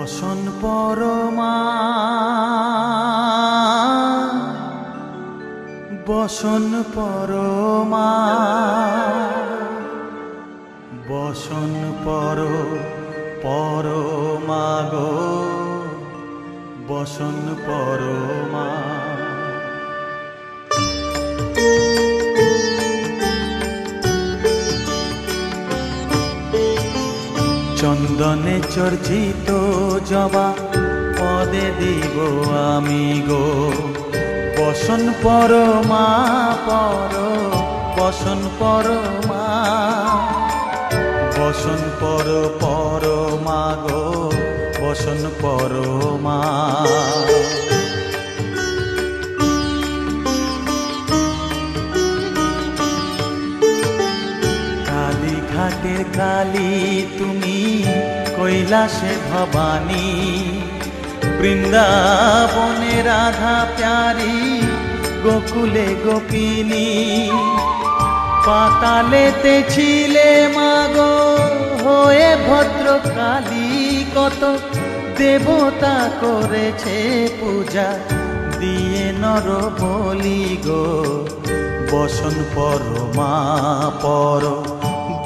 বসন পরমা বসন পরমা বসন পরমা গো বসন পরমা। চন্দনে চর্চিত জবা পদে দিব আমি গো বসন পরমা বসন পরমা বসন পরমা গো বসন পরমা। ঘাটের কালী তুমি কৈলাসে ভবানী, বৃন্দাবনে রাধা প্যারি গোকুলে গোপিনী। পাতালেতে ছিলে মাগো হয়ে ভদ্রকালী, কত দেবতা করেছে পূজা দিয়ে নর বলি গো বসন পরমা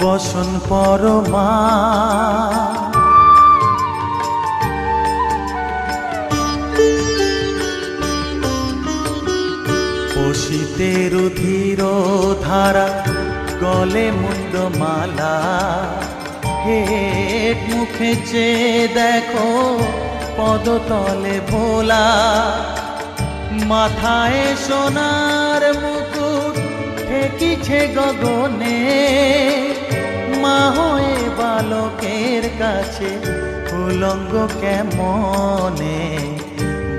বসন পরমা। পশিতে রুধির ধারা গলে মুন্ডমালা, হেট মুখে চেয়ে দেখো পদতলে ভোলা। মাথায় সোনার মুকুট ঠেকিছে গগনে, মা হয়ে বালকের কাছে উলঙ্গ কেমনে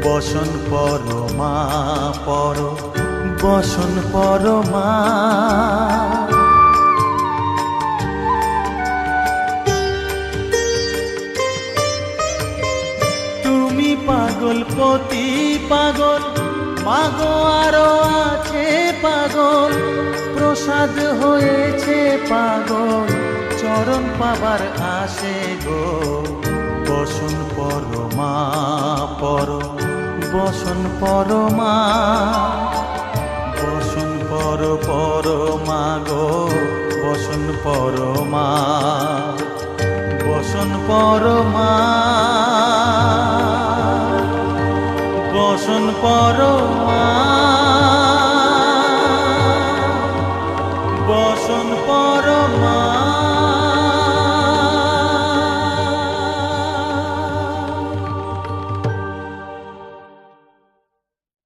বসন পরমা বসন পরমা। তুমি পাগল পতি পাগল মাগো আরো আছে পাগল, প্রসাদ হয়েছে পাগল চরণ পাবার আসে গো বসন পরমা বসন পরমা বসন পরমা গো বসন পরমা বসন পরমা বসন পরমা।